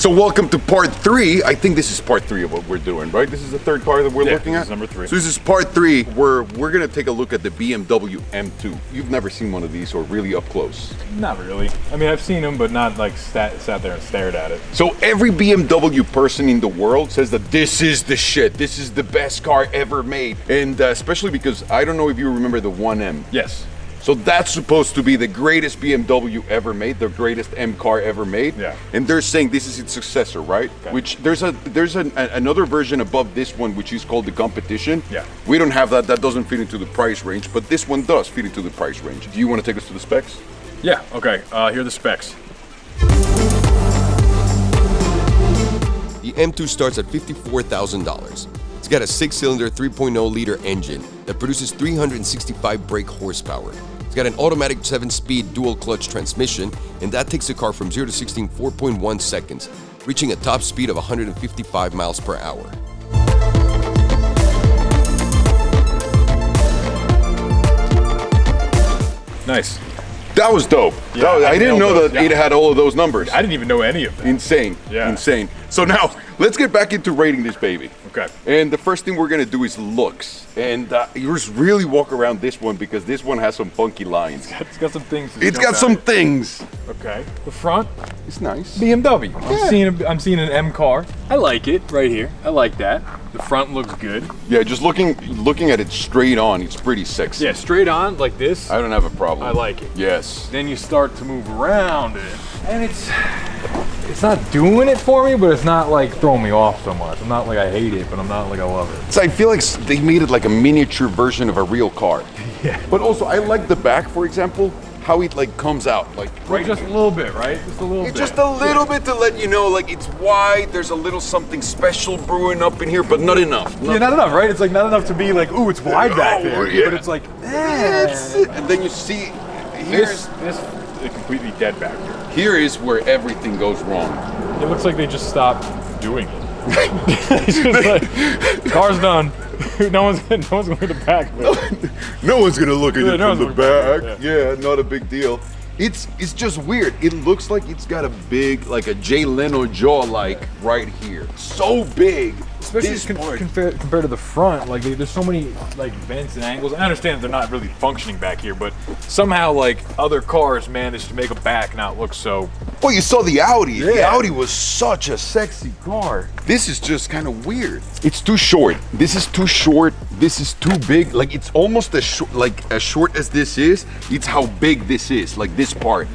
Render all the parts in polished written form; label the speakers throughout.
Speaker 1: So welcome to part 3. I think this is part 3 of what we're doing, right? This is the third car that we're looking at?
Speaker 2: This is number 3.
Speaker 1: So this is part 3 where we're gonna take a look at the BMW M2. You've never seen one of these or really up close.
Speaker 2: Not really. I mean, I've seen them, but not like sat there and stared at it.
Speaker 1: So every BMW person in the world says that this is the shit. This is the best car ever made. And especially because I don't know if you remember the 1M.
Speaker 2: Yes.
Speaker 1: So that's supposed to be the greatest BMW ever made, the greatest M car ever made.
Speaker 2: Yeah.
Speaker 1: And they're saying this is its successor, right?
Speaker 2: Okay.
Speaker 1: Which there's another version above this one, which is called the Competition.
Speaker 2: Yeah.
Speaker 1: We don't have that. That doesn't fit into the price range, but this one does fit into the price range. Do you want to take us to the specs?
Speaker 2: Yeah. Okay. Here are the specs.
Speaker 3: The M2 starts at $54,000. It's got a 6-cylinder 3.0-liter engine that produces 365 brake horsepower. It's got an automatic 7-speed dual-clutch transmission, and that takes the car from 0 to 60 in 4.1 seconds, reaching a top speed of 155 miles per hour.
Speaker 2: Nice.
Speaker 1: That was dope.
Speaker 2: Yeah,
Speaker 1: I didn't know that it had all of those numbers.
Speaker 2: I didn't even know any of them.
Speaker 1: Insane.
Speaker 2: Yeah.
Speaker 1: Insane. So now, let's get back into rating this baby.
Speaker 2: Okay.
Speaker 1: And the first thing we're gonna do is looks. And you just really walk around this one because this one has some funky lines.
Speaker 2: It's got some things.
Speaker 1: It's got some things.
Speaker 2: Okay. The front,
Speaker 1: It's nice.
Speaker 2: BMW.
Speaker 1: Yeah.
Speaker 2: I'm seeing an M car. I like it right here. I like that. The front looks good.
Speaker 1: Yeah, just looking at it straight on, it's pretty sexy.
Speaker 2: Yeah, straight on like this.
Speaker 1: I don't have a problem.
Speaker 2: I like it.
Speaker 1: Yes.
Speaker 2: Then you start to move around it, and it's not doing it for me, but it's not like throwing me off so much. I'm not like I hate it, but I'm not like I love it.
Speaker 1: So I feel like they made it like a miniature version of a real car.
Speaker 2: Yeah.
Speaker 1: But also, I like the back, for example, how it like comes out, like right
Speaker 2: Just a little bit, right? Just a little bit.
Speaker 1: Just a little bit to let you know, like it's wide. There's a little something special brewing up in here, but not enough.
Speaker 2: Yeah, not enough, right? It's like not enough to be like, ooh, it's wide back there.
Speaker 1: yeah.
Speaker 2: But it's like,
Speaker 1: And then you see,
Speaker 2: this is completely dead back here.
Speaker 1: here is where everything goes wrong.
Speaker 2: It looks like they just stopped doing it. It's just like, car's done. No one's going to the back.
Speaker 1: No one's gonna look at
Speaker 2: Yeah,
Speaker 1: it
Speaker 2: no
Speaker 1: from the
Speaker 2: one's looking
Speaker 1: back.
Speaker 2: at it,
Speaker 1: Yeah, not a big deal. It's just weird. It looks like it's got a big, like a Jay Leno jaw, like right here. So big.
Speaker 2: Especially
Speaker 1: This part-
Speaker 2: compared to the front, like there's so many like vents and angles. I understand that they're not really functioning back here, but somehow like other cars managed to make a back not look so.
Speaker 1: Well, you saw the Audi. The
Speaker 2: Yeah.
Speaker 1: Audi was such a sexy car. This is just kind of weird. It's too short. This is too short. This is too big. Like it's almost as short, as short as this is. It's how big this is. Like this part,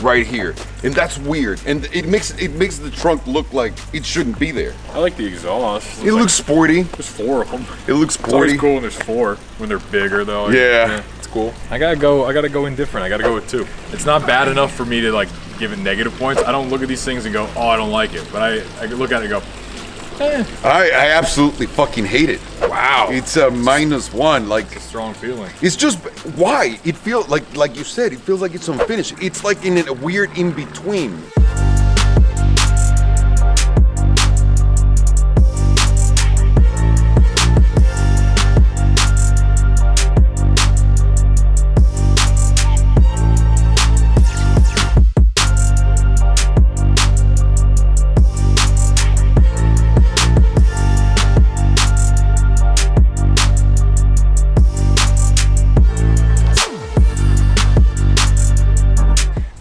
Speaker 1: right here, and that's weird. And it makes the trunk look like it shouldn't be there.
Speaker 2: I like the exhaust.
Speaker 1: It looks sporty.
Speaker 2: There's 4 of them.
Speaker 1: It looks
Speaker 2: It's always
Speaker 1: sporty.
Speaker 2: cool when there's 4. When they're bigger though.
Speaker 1: Yeah.
Speaker 2: It's cool. I gotta go indifferent. I gotta go with 2. It's not bad enough for me to like give it negative points. I don't look at these things and go, oh, I don't like it. But I look at it and go,
Speaker 1: I absolutely fucking hate it.
Speaker 2: wow.
Speaker 1: It's a -1. Like
Speaker 2: a strong feeling.
Speaker 1: it's just why it feels like you said. It feels like it's unfinished. It's like in a weird in between.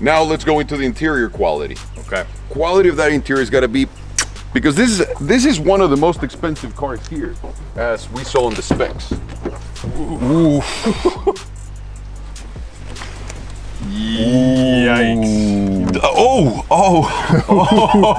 Speaker 1: Now let's go into the interior quality.
Speaker 2: Okay.
Speaker 1: Quality of that interior has got to be, because this is one of the most expensive cars here, as we saw in the specs. Ooh.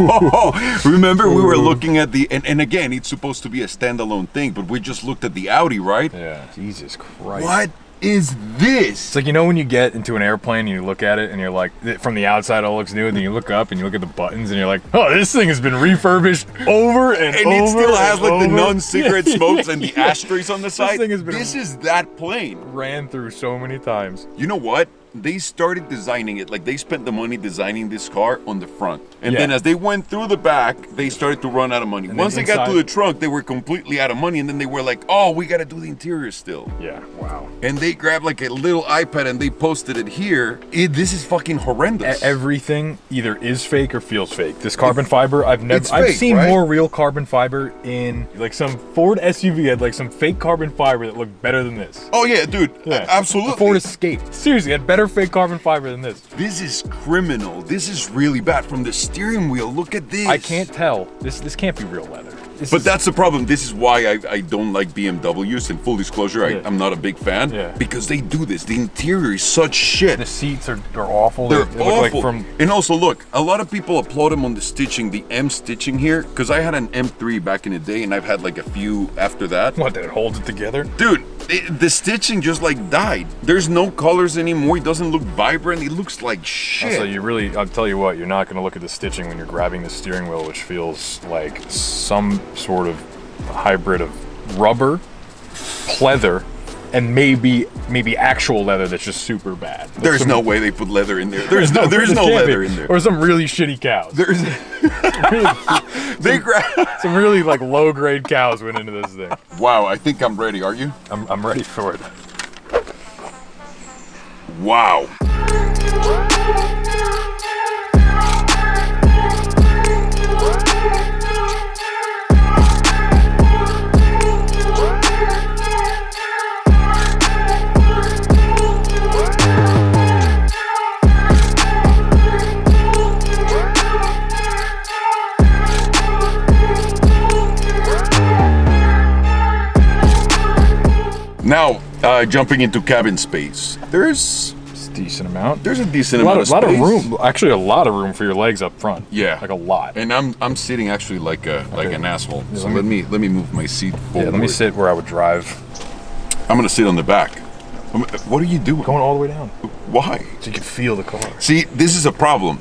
Speaker 2: Yikes.
Speaker 1: Remember we were looking at the, and again, it's supposed to be a standalone thing, but we just looked at the Audi, right?
Speaker 2: Yeah. Jesus Christ.
Speaker 1: What is this?
Speaker 2: It's like, you know when you get into an airplane and you look at it and you're like, from the outside it all looks new, and then you look up and you look at the buttons and you're like, oh, this thing has been refurbished over and over.
Speaker 1: And it still has like the
Speaker 2: over.
Speaker 1: non-cigarette smokes and the ashtrays on the side.
Speaker 2: thing has been
Speaker 1: This is that plane.
Speaker 2: ran through so many times.
Speaker 1: You know what? they started designing it, like they spent the money designing this car on the front. And
Speaker 2: Yeah.
Speaker 1: then as they went through the back, they started to run out of money.
Speaker 2: And
Speaker 1: Once they
Speaker 2: then
Speaker 1: got to
Speaker 2: inside-
Speaker 1: the trunk, they were completely out of money. And then they were like, oh, we got to do the interior still.
Speaker 2: Yeah, wow.
Speaker 1: And they grabbed like a little iPad and they posted it here. This is fucking horrendous.
Speaker 2: Everything either is fake or feels fake. This carbon fiber, I've
Speaker 1: it's
Speaker 2: I've
Speaker 1: fake,
Speaker 2: seen
Speaker 1: right?
Speaker 2: more real carbon fiber in like some Ford SUV had like some fake carbon fiber that looked better than this.
Speaker 1: Oh yeah, dude,
Speaker 2: Yeah.
Speaker 1: absolutely.
Speaker 2: The Ford Escape. Seriously, had better fake carbon fiber than this.
Speaker 1: This is criminal. This is really bad. From the steering wheel, look at this.
Speaker 2: I can't tell. This can't be real leather. This
Speaker 1: But
Speaker 2: is-
Speaker 1: that's the problem. This is why I don't like BMWs. In full disclosure,
Speaker 2: Yeah.
Speaker 1: I'm not a big fan.
Speaker 2: Yeah.
Speaker 1: Because they do this. The interior is such shit.
Speaker 2: the seats are awful.
Speaker 1: They're
Speaker 2: They look
Speaker 1: awful.
Speaker 2: like from
Speaker 1: And also, look, a lot of people applaud them on the stitching, the M stitching here, because I had an M3 back in the day, and I've had like a few after that.
Speaker 2: what that holds it together.
Speaker 1: Dude, the stitching just like died. There's no colors anymore. It doesn't look vibrant. It looks like shit.
Speaker 2: So you really, I'll tell you what, you're not going to look at the stitching when you're grabbing the steering wheel, which feels like some sort of hybrid of rubber, pleather, and maybe actual leather that's just super bad.
Speaker 1: There's no way they put leather in there. There's no
Speaker 2: this can't
Speaker 1: leather
Speaker 2: be.
Speaker 1: in there.
Speaker 2: Or some really shitty cows.
Speaker 1: There's they grab.
Speaker 2: Some really like low grade cows went into this thing.
Speaker 1: Wow, I think I'm ready. Are you?
Speaker 2: I'm ready for it.
Speaker 1: Wow. Now, jumping into cabin space. There's
Speaker 2: It's a decent amount.
Speaker 1: a decent
Speaker 2: a lot
Speaker 1: amount
Speaker 2: of,
Speaker 1: of
Speaker 2: lot
Speaker 1: space.
Speaker 2: of room. Actually, a lot of room for your legs up front.
Speaker 1: Yeah,
Speaker 2: like a lot.
Speaker 1: And I'm sitting actually like an asshole.
Speaker 2: Yeah,
Speaker 1: So
Speaker 2: let
Speaker 1: let me move my seat forward.
Speaker 2: Yeah, let me sit where I would drive.
Speaker 1: I'm gonna sit on the back. What are you doing?
Speaker 2: Going all the way down,
Speaker 1: Why?
Speaker 2: so you can feel the car.
Speaker 1: See, this is a problem.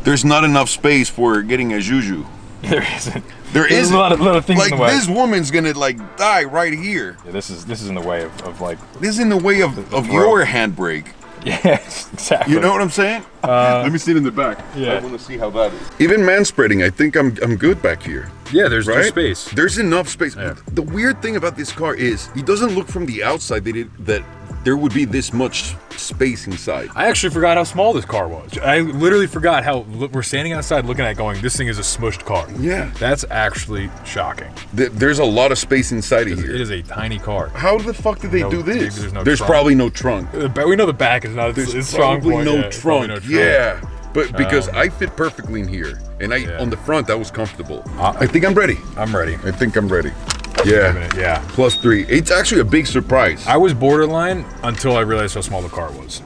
Speaker 1: There's not enough space for getting a juju.
Speaker 2: There isn't.
Speaker 1: There
Speaker 2: There's
Speaker 1: isn't.
Speaker 2: a lot of things
Speaker 1: Like
Speaker 2: in the way.
Speaker 1: this woman's gonna like die right here.
Speaker 2: Yeah, this is in the way of like.
Speaker 1: This is in the way of
Speaker 2: rope.
Speaker 1: your handbrake.
Speaker 2: Yes, exactly.
Speaker 1: You know what I'm saying? Let me sit in the back.
Speaker 2: yeah.
Speaker 1: I want to see how that is. Even man spreading, I think I'm good back here.
Speaker 2: Yeah, there's
Speaker 1: Right?
Speaker 2: space.
Speaker 1: There's enough space.
Speaker 2: Yeah.
Speaker 1: The weird thing about this car is it doesn't look from the outside that there would be this much space inside.
Speaker 2: I actually forgot how small this car was. I literally forgot how we're standing outside looking at it going, this thing is a smushed car.
Speaker 1: Yeah.
Speaker 2: That's actually shocking.
Speaker 1: There's a lot of space inside of
Speaker 2: It
Speaker 1: here.
Speaker 2: is a tiny car.
Speaker 1: How the fuck did they
Speaker 2: No,
Speaker 1: do this?
Speaker 2: there's no
Speaker 1: There's
Speaker 2: trunk.
Speaker 1: probably no trunk.
Speaker 2: We know the back is not
Speaker 1: There's
Speaker 2: it's strong
Speaker 1: probably
Speaker 2: point.
Speaker 1: no
Speaker 2: Yeah, there's probably
Speaker 1: trunk.
Speaker 2: no trunk.
Speaker 1: Yeah. But because I fit perfectly in here, and
Speaker 2: Yeah.
Speaker 1: on the front I was comfortable. I think I'm ready.
Speaker 2: I'm ready.
Speaker 1: I think I'm ready. Yeah.
Speaker 2: Yeah.
Speaker 1: +3. It's actually a big surprise.
Speaker 2: I was borderline until I realized how small the car was.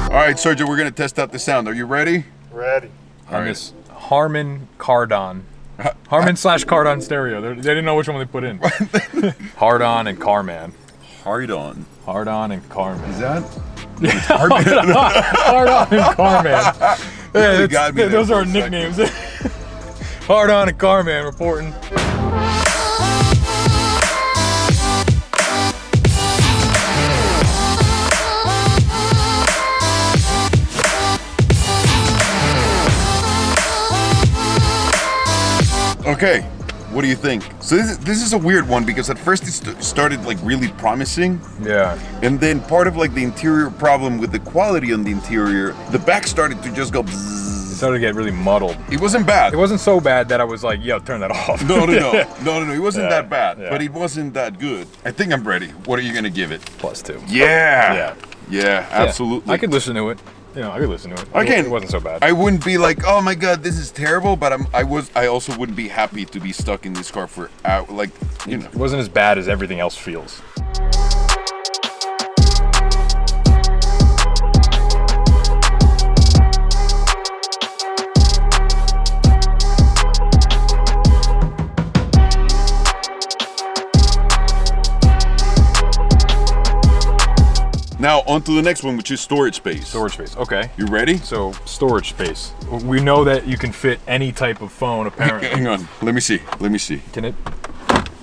Speaker 1: All right, Sergio, we're gonna test out the sound. Are you ready?
Speaker 4: Ready.
Speaker 2: On this Harman Kardon. Harman/Kardon stereo. They didn't know which one they put in. Hard-on and Carman.
Speaker 1: Hard on.
Speaker 2: Hard-on and Carman.
Speaker 1: Is that?
Speaker 2: Hard-on and Carman. Yeah,
Speaker 1: Really got me there
Speaker 2: those
Speaker 1: for
Speaker 2: are our
Speaker 1: a second.
Speaker 2: nicknames. Hard-on and Carman reporting.
Speaker 1: Okay, what do you think? So this is a weird one because at first it started like really promising,
Speaker 2: Yeah.
Speaker 1: and then part of like the interior problem with the quality on the interior, the back started to just go bzzz.
Speaker 2: It started to get really muddled.
Speaker 1: It wasn't bad.
Speaker 2: It wasn't so bad that I was like, yo, turn that off.
Speaker 1: No. It wasn't
Speaker 2: Yeah,
Speaker 1: that bad,
Speaker 2: yeah.
Speaker 1: but it wasn't that good. I think I'm ready. What are you gonna give it?
Speaker 2: +2.
Speaker 1: Yeah, absolutely.
Speaker 2: I could listen to it. You know, I could listen to it.
Speaker 1: Again,
Speaker 2: It wasn't so bad.
Speaker 1: I wouldn't be like, oh my god, this is terrible, but I also wouldn't be happy to be stuck in this car for like, you know.
Speaker 2: It wasn't as bad as everything else feels.
Speaker 1: Now on to the next one, which is storage space.
Speaker 2: Storage space. Okay.
Speaker 1: You ready?
Speaker 2: So storage space. We know that you can fit any type of phone. Apparently.
Speaker 1: Hang on. Let me see. Let me see.
Speaker 2: Can it?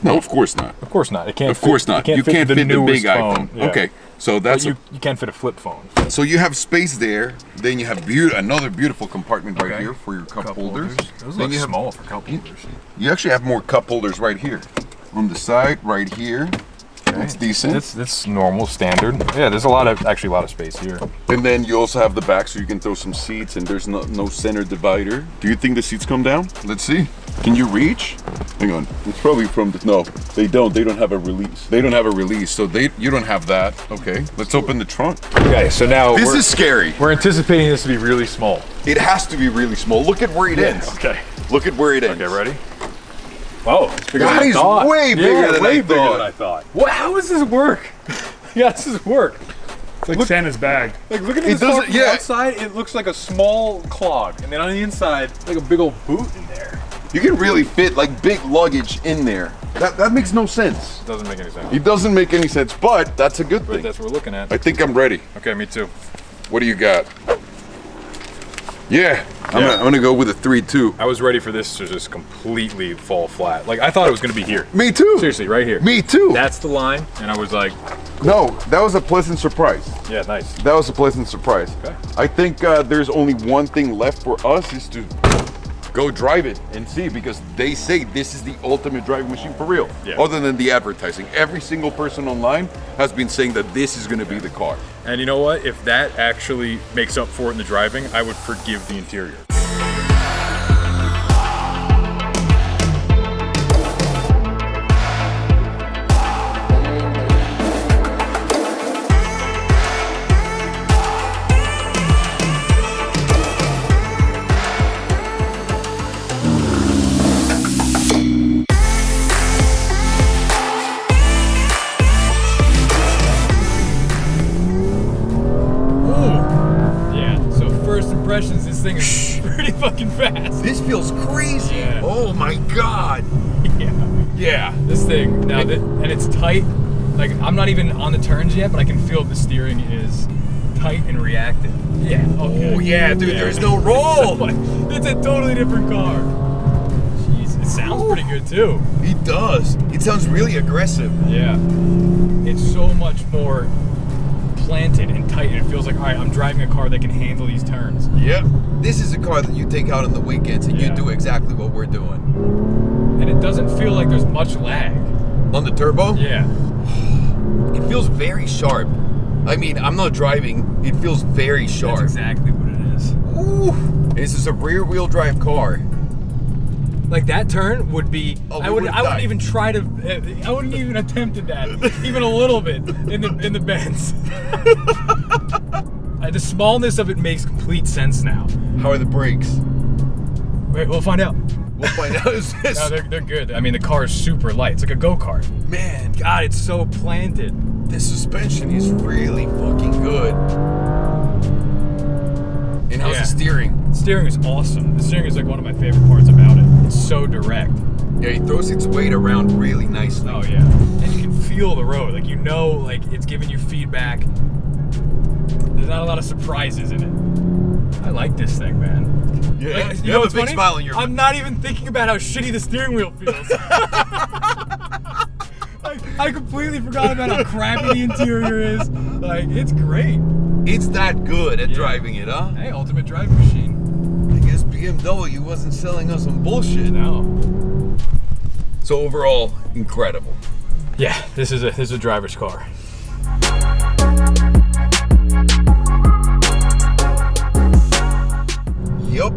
Speaker 1: No, of course not.
Speaker 2: Of course not. It can't.
Speaker 1: Of course not. You can't fit the big iPhone.
Speaker 2: Yeah.
Speaker 1: Okay. So that's
Speaker 2: you can't fit a flip phone.
Speaker 1: so you have space there. Then you have another beautiful compartment right here for your cup holders.
Speaker 2: Those
Speaker 1: Then
Speaker 2: look
Speaker 1: you have
Speaker 2: small for cup holders.
Speaker 1: You actually have more cup holders right here. On the side, right here. That's decent.
Speaker 2: That's normal, standard. Yeah, there's a lot of space here.
Speaker 1: And then you also have the back, so you can throw some seats, and there's no center divider. Do you think the seats come down? Let's see. Can you reach? Hang on. It's probably from the, no, they don't. They don't have a release. They don't have a release, so you don't have that. Okay, let's open the trunk.
Speaker 2: Okay, so now
Speaker 1: This is scary.
Speaker 2: We're anticipating this to be really small.
Speaker 1: It has to be really small. Look at where it ends.
Speaker 2: Okay.
Speaker 1: Look at where it ends.
Speaker 2: Okay, ready? Oh, it's bigger
Speaker 1: That
Speaker 2: than I
Speaker 1: is
Speaker 2: thought.
Speaker 1: way bigger than
Speaker 2: way
Speaker 1: I
Speaker 2: bigger
Speaker 1: thought.
Speaker 2: than I thought. What? How does this work? Yeah, does this work?
Speaker 4: It's like Santa's bag.
Speaker 2: Like, look at
Speaker 1: It
Speaker 2: this car
Speaker 1: doesn't-
Speaker 2: from the
Speaker 1: yeah.
Speaker 2: outside. It looks like a small clog, and then on the inside, like a big old boot in there.
Speaker 1: You can really fit like big luggage in there. That makes no sense.
Speaker 2: It doesn't make any sense.
Speaker 1: It doesn't make any sense, but that's a good
Speaker 2: But
Speaker 1: thing.
Speaker 2: that's what we're looking at.
Speaker 1: I think I'm ready.
Speaker 2: Okay, me too.
Speaker 1: What do you got? Yeah, I'm gonna go with a 3-2.
Speaker 2: I was ready for this to just completely fall flat. Like, I thought it was gonna be here.
Speaker 1: Me too.
Speaker 2: Seriously, right here.
Speaker 1: Me too.
Speaker 2: That's the line, and I was like,
Speaker 1: No, that was a pleasant surprise.
Speaker 2: yeah, nice.
Speaker 1: That was a pleasant surprise.
Speaker 2: Okay.
Speaker 1: I think there's only one thing left for us is to go drive it and see, because they say this is the ultimate driving machine for real.
Speaker 2: Yeah.
Speaker 1: Other than the advertising, every single person online has been saying that this is going to be the car.
Speaker 2: And you know what? If that actually makes up for it in the driving, I would forgive the interior. Impressions, this thing is pretty fucking fast.
Speaker 1: This feels crazy.
Speaker 2: Yeah.
Speaker 1: Oh my God. Yeah.
Speaker 2: This thing, now that, and it's tight. Like, I'm not even on the turns yet, but I can feel the steering is tight and reactive. Yeah, okay.
Speaker 1: Oh yeah, dude, there's no roll.
Speaker 2: It's a totally different car. Jeez, it sounds pretty good too.
Speaker 1: It does. It sounds really aggressive.
Speaker 2: Yeah. It's so much more planted and tight. It feels like, all right, I'm driving a car that can handle these turns.
Speaker 1: Yep. This is a car that you take out on the weekends and you do exactly what we're doing.
Speaker 2: And it doesn't feel like there's much lag.
Speaker 1: On the turbo?
Speaker 2: Yeah.
Speaker 1: It feels very sharp. I mean, I'm not driving. It feels very sharp.
Speaker 2: That's exactly what it is.
Speaker 1: Ooh. This is a rear-wheel drive car.
Speaker 2: Like, that turn would be, I wouldn't even try to, I wouldn't even attempted that, even a little bit, in the Benz. The smallness of it makes complete sense now.
Speaker 1: How are the brakes?
Speaker 2: Wait, we'll find out.
Speaker 1: We'll find out.
Speaker 2: No, they're good. I mean, the car is super light. It's like a go-kart.
Speaker 1: Man,
Speaker 2: God, it's so planted.
Speaker 1: the suspension is really fucking good. And how's the steering?
Speaker 2: The steering is awesome. The steering is like one of my favorite parts about it. It's so direct.
Speaker 1: Yeah, it throws its weight around really nicely.
Speaker 2: Oh yeah, and you can feel the road. Like, you know, like it's giving you feedback. There's not a lot of surprises in it. I like this thing, man.
Speaker 1: Yeah,
Speaker 2: Like,
Speaker 1: you have a
Speaker 2: what's
Speaker 1: big
Speaker 2: funny?
Speaker 1: smile on your face.
Speaker 2: I'm not even thinking about how shitty the steering wheel feels. I completely forgot about how crappy the interior is. Like, it's great.
Speaker 1: It's that good at driving it, huh?
Speaker 2: Hey, ultimate driving machine.
Speaker 1: I guess BMW wasn't selling us some bullshit.
Speaker 2: No.
Speaker 1: So overall, incredible.
Speaker 2: Yeah, this is a driver's car.
Speaker 1: Yup.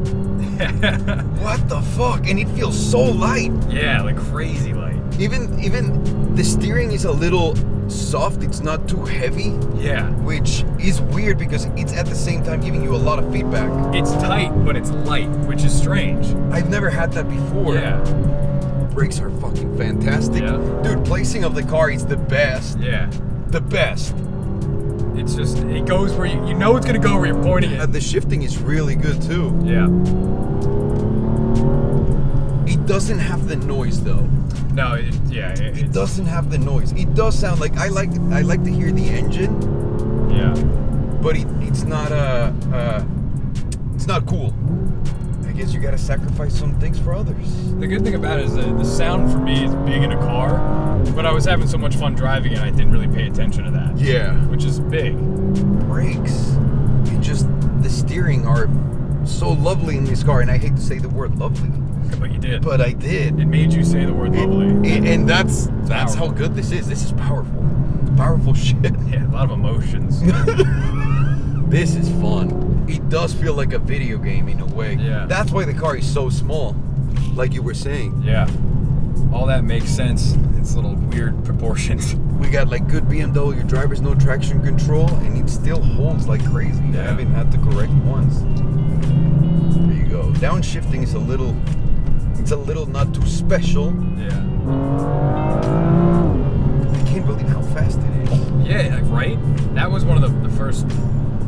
Speaker 1: What the fuck? And it feels so light.
Speaker 2: Yeah, like crazy light.
Speaker 1: Even the steering is a little soft. It's not too heavy.
Speaker 2: Yeah.
Speaker 1: Which is weird because it's at the same time giving you a lot of feedback.
Speaker 2: It's tight, but it's light, which is strange.
Speaker 1: I've never had that before.
Speaker 2: Yeah.
Speaker 1: Brakes are fucking fantastic.
Speaker 2: Yeah.
Speaker 1: Dude, placing of the car is the best.
Speaker 2: Yeah.
Speaker 1: The best.
Speaker 2: It's just, it goes where you know it's gonna go where you're pointing it.
Speaker 1: The shifting is really good too.
Speaker 2: Yeah.
Speaker 1: It doesn't have the noise though.
Speaker 2: No, it
Speaker 1: It doesn't have the noise. It does sound like I like to hear the engine.
Speaker 2: Yeah.
Speaker 1: But it's not cool. I guess you gotta sacrifice some things for others.
Speaker 2: The good thing about it is that the sound for me is big in a car, but I was having so much fun driving it, I didn't really pay attention to that.
Speaker 1: Yeah.
Speaker 2: Which is big.
Speaker 1: Brakes. The steering are so lovely in this car, and I hate to say the word lovely.
Speaker 2: But you did.
Speaker 1: But I did.
Speaker 2: It made you say the word lovely.
Speaker 1: And that's how good this is. This is powerful. Powerful shit.
Speaker 2: Yeah, a lot of emotions.
Speaker 1: This is fun. It does feel like a video game in a way.
Speaker 2: Yeah.
Speaker 1: That's why the car is so small, like you were saying.
Speaker 2: Yeah. All that makes sense. It's little weird proportions.
Speaker 1: We got like good BMW drivers, no traction control, and it still holds like crazy.
Speaker 2: Yeah.
Speaker 1: I haven't had to correct once. There you go. Downshifting is a little not too special.
Speaker 2: Yeah.
Speaker 1: I can't believe how fast it is.
Speaker 2: Yeah, like, right? That was one of the first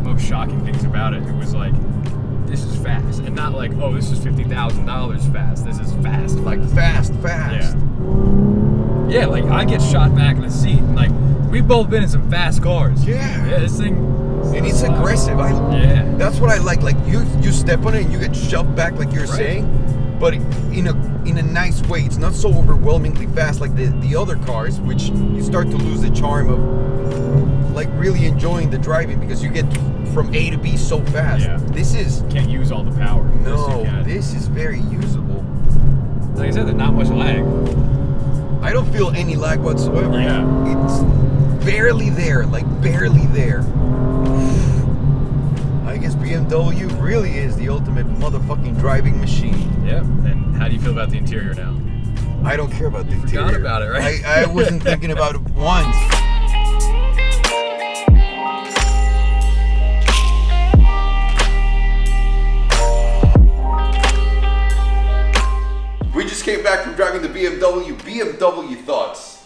Speaker 2: most shocking things about it. It was like, this is fast. And not like, oh, this is $50,000 fast. This is fast.
Speaker 1: Like fast.
Speaker 2: Yeah. Yeah, like I get shot back in the seat and like, we've both been in some fast cars.
Speaker 1: Yeah.
Speaker 2: Yeah, this thing.
Speaker 1: And it's aggressive.
Speaker 2: Yeah.
Speaker 1: That's what I like. Like you step on it and you get shoved back like you're saying, but in a nice way. It's not so overwhelmingly fast like the other cars, which you start to lose the charm of like really enjoying the driving because you get from A to B so fast.
Speaker 2: Yeah.
Speaker 1: This is
Speaker 2: Can't use all the power.
Speaker 1: no. This is very usable.
Speaker 2: Like I said, there's not much lag.
Speaker 1: I don't feel any lag whatsoever.
Speaker 2: Yeah.
Speaker 1: It's barely there, like barely there. I guess BMW really is the ultimate motherfucking driving machine.
Speaker 2: Yeah. And how do you feel about the interior now?
Speaker 1: I don't care about the interior.
Speaker 2: Forgot about it, right?
Speaker 1: I wasn't thinking about it once. We just came back from driving the BMW. BMW thoughts.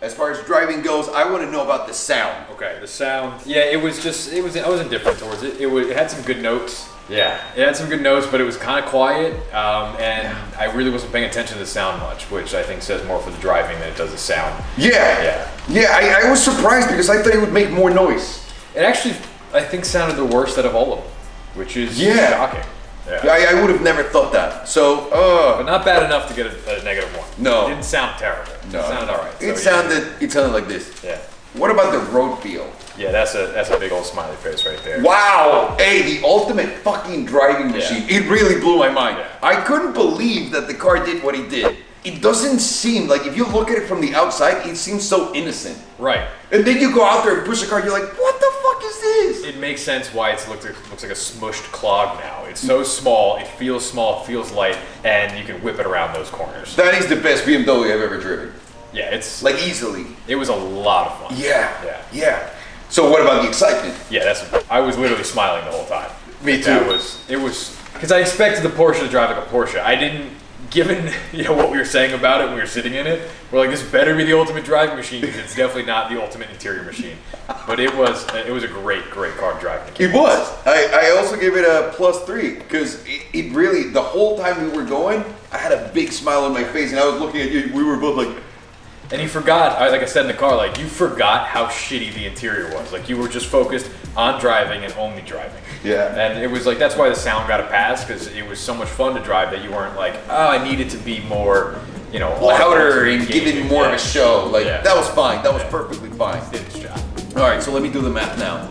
Speaker 1: As far as driving goes, I want to know about the sound.
Speaker 2: Okay, the sound. Yeah, I was indifferent towards it. It had some good notes.
Speaker 1: Yeah.
Speaker 2: It had some good notes, but it was kind of quiet, and I really wasn't paying attention to the sound much, which I think says more for the driving than it does the sound.
Speaker 1: Yeah. I was surprised because I thought it would make more noise.
Speaker 2: It actually, I think, sounded the worst out of all of them, which is shocking. Yeah.
Speaker 1: I would have never thought that. So,
Speaker 2: But not bad enough to get a -1.
Speaker 1: No.
Speaker 2: It didn't sound terrible.
Speaker 1: No.
Speaker 2: It sounded all right.
Speaker 1: It
Speaker 2: So,
Speaker 1: sounded like this.
Speaker 2: Yeah.
Speaker 1: What about the road feel?
Speaker 2: Yeah, that's a big old smiley face right there.
Speaker 1: Wow! Hey, the ultimate fucking driving machine. It really blew my mind.
Speaker 2: Yeah.
Speaker 1: I couldn't believe that the car did what it did. It doesn't seem like, if you look at it from the outside, it seems so innocent.
Speaker 2: Right.
Speaker 1: And then you go out there and push a car, you're like, what the fuck is this?
Speaker 2: It makes sense why it looks like a smushed clog now. It's so small, it feels light, and you can whip it around those corners.
Speaker 1: That is the best BMW I've ever driven.
Speaker 2: Yeah, it's
Speaker 1: Like, easily.
Speaker 2: it was a lot of fun.
Speaker 1: Yeah. So what about the excitement?
Speaker 2: Yeah, I was literally smiling the whole time.
Speaker 1: Me too.
Speaker 2: It was because I expected the Porsche to drive like a Porsche. I didn't, given what we were saying about it when we were sitting in it, we're like, this better be the ultimate driving machine because it's definitely not the ultimate interior machine. But it was a great car driving.
Speaker 1: It was. I also gave it a +3 because it really, the whole time we were going, I had a big smile on my face and I was looking at you. We were both like.
Speaker 2: And you forgot, like I said in the car, like you forgot how shitty the interior was. Like you were just focused on driving and only driving.
Speaker 1: Yeah.
Speaker 2: And it was like, that's why the sound got a pass, because it was so much fun to drive that you weren't like, oh, I need it to be more,
Speaker 1: louder and give it more of a show. Like,
Speaker 2: Yeah.
Speaker 1: that was fine. That was perfectly fine.
Speaker 2: Did its job.
Speaker 1: All right, so let me do the math now.